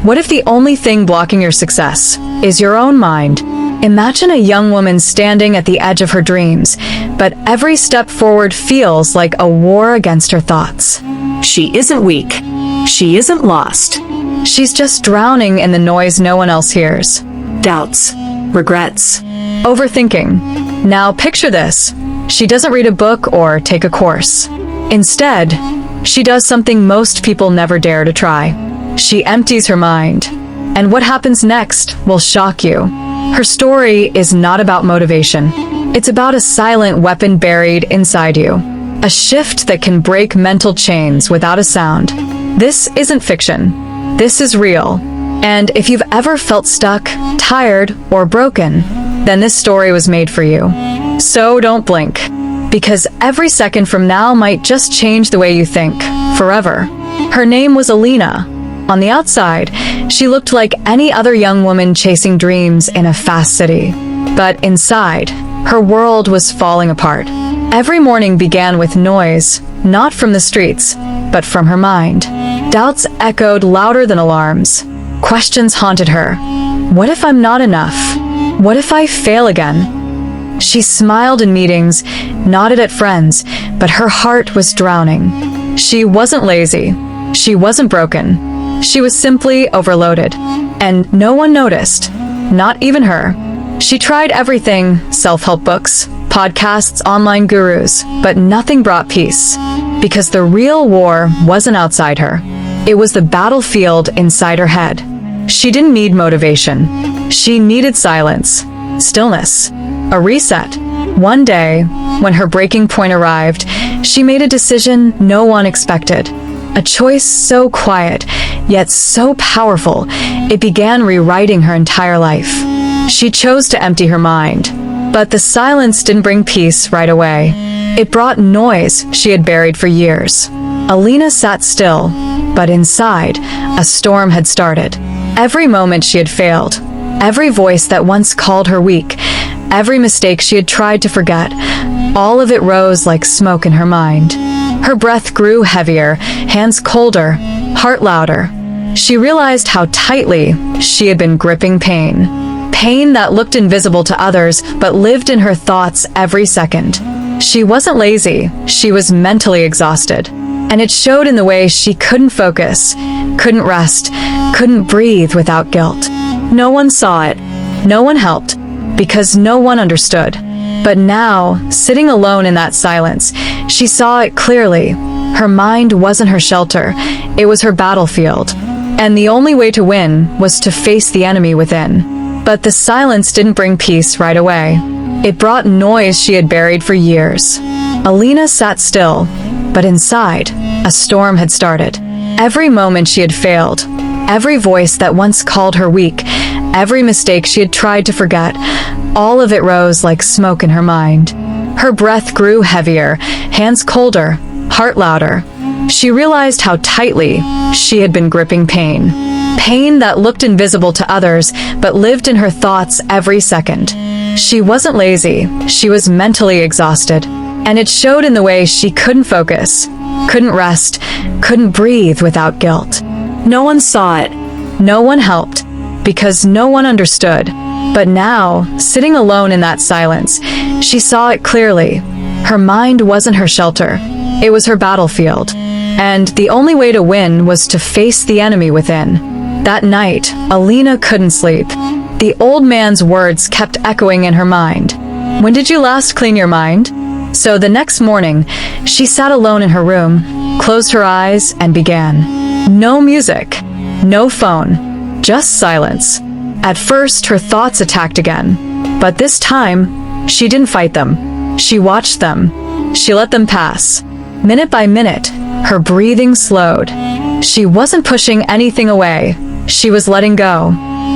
What if the only thing blocking your success is your own mind? Imagine a young woman standing at the edge of her dreams, but every step forward feels like a war against her thoughts. She isn't weak. She isn't lost. She's just drowning in the noise no one else hears. Doubts, regrets. Overthinking. Now picture this. She doesn't read a book or take a course. Instead, she does something most people never dare to try. She empties her mind. And what happens next will shock you. Her story is not about motivation. It's about a silent weapon buried inside you. A shift that can break mental chains without a sound. This isn't fiction. This is real. And if you've ever felt stuck, tired, or broken, then this story was made for you. So don't blink, because every second from now might just change the way you think, forever. Her name was Elena. On the outside, she looked like any other young woman chasing dreams in a fast city. But inside, her world was falling apart. Every morning began with noise, not from the streets, but from her mind. Doubts echoed louder than alarms. Questions haunted her. What if I'm not enough? What if I fail again? She smiled in meetings, nodded at friends, but her heart was drowning. She wasn't lazy. She wasn't broken. She was simply overloaded. And no one noticed. Not even her. She tried everything, self-help books, podcasts, online gurus, but nothing brought peace. Because the real war wasn't outside her. It was the battlefield inside her head. She didn't need motivation. She needed silence, stillness, a reset. One day, when her breaking point arrived, she made a decision no one expected. A choice so quiet, yet so powerful, it began rewriting her entire life. She chose to empty her mind. But the silence didn't bring peace right away. It brought noise she had buried for years. Elena sat still, but inside, a storm had started. Every moment she had failed, every voice that once called her weak, every mistake she had tried to forget, all of it rose like smoke in her mind. Her breath grew heavier, hands colder, heart louder. She realized how tightly she had been gripping pain. Pain that looked invisible to others, but lived in her thoughts every second. She wasn't lazy, she was mentally exhausted. And it showed in the way she couldn't focus, couldn't rest, couldn't breathe without guilt. No one saw it, no one helped, because no one understood. But now, sitting alone in that silence, she saw it clearly. Her mind wasn't her shelter, it was her battlefield. And the only way to win was to face the enemy within. But the silence didn't bring peace right away. It brought noise she had buried for years. Elena sat still, but inside, a storm had started. Every moment she had failed, every voice that once called her weak, every mistake she had tried to forget, all of it rose like smoke in her mind. Her breath grew heavier, hands colder, heart louder. She realized how tightly she had been gripping pain. Pain that looked invisible to others, but lived in her thoughts every second. She wasn't lazy, she was mentally exhausted. And it showed in the way she couldn't focus, couldn't rest, couldn't breathe without guilt. No one saw it, no one helped, because no one understood. But now, sitting alone in that silence, she saw it clearly. Her mind wasn't her shelter, it was her battlefield. And the only way to win was to face the enemy within. That night, Elena couldn't sleep. The old man's words kept echoing in her mind. When did you last clean your mind? So the next morning, she sat alone in her room, closed her eyes, and began. No music, no phone, just silence. At first, her thoughts attacked again. But this time, she didn't fight them. She watched them. She let them pass. Minute by minute, her breathing slowed. She wasn't pushing anything away. She was letting go.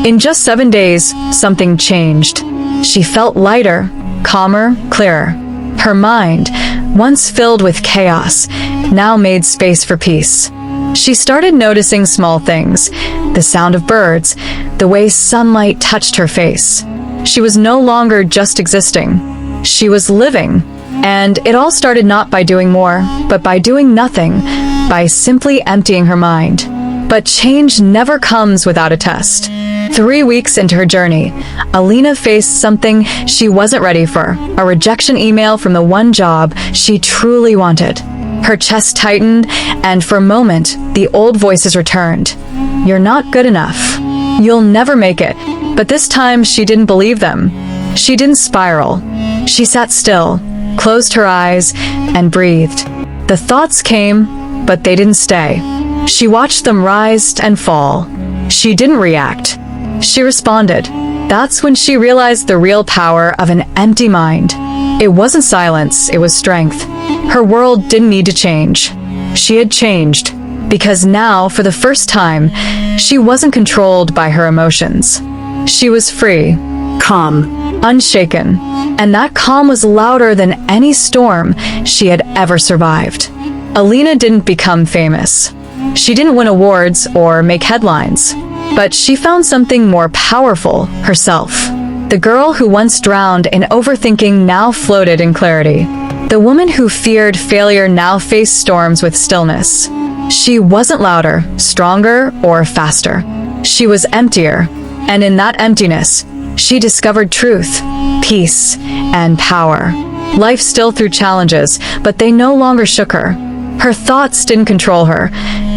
In just 7 days, something changed. She felt lighter, calmer, clearer. Her mind, once filled with chaos, now made space for peace. She started noticing small things, the sound of birds, the way sunlight touched her face. She was no longer just existing. She was living. And it all started not by doing more, but by doing nothing, by simply emptying her mind. But change never comes without a test. 3 weeks into her journey, Elena faced something she wasn't ready for, a rejection email from the one job she truly wanted. Her chest tightened, and for a moment, the old voices returned. You're not good enough. You'll never make it. But this time, she didn't believe them. She didn't spiral. She sat still, closed her eyes, and breathed. The thoughts came, but they didn't stay. She watched them rise and fall. She didn't react. She responded. That's when she realized the real power of an empty mind. It wasn't silence, it was strength. Her world didn't need to change. She had changed, because now, for the first time, she wasn't controlled by her emotions. She was free, Calm. unshaken, and that calm was louder than any storm she had ever survived. Elena didn't become famous. She didn't win awards or make headlines, but she found something more powerful, herself. The girl who once drowned in overthinking now floated in clarity. The woman who feared failure now faced storms with stillness. She wasn't louder, stronger, or faster. She was emptier, and in that emptiness, she discovered truth, peace, and power. Life still threw challenges, but they no longer shook her. Her thoughts didn't control her.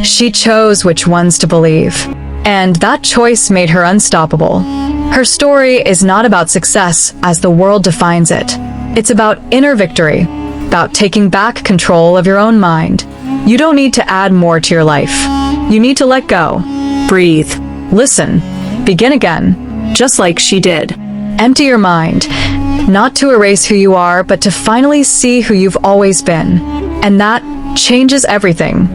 She chose which ones to believe. And that choice made her unstoppable. Her story is not about success as the world defines it. It's about inner victory, about taking back control of your own mind. You don't need to add more to your life. You need to let go. Breathe. Listen. Begin again. Just like she did. Empty your mind, not to erase who you are, but to finally see who you've always been. And that changes everything.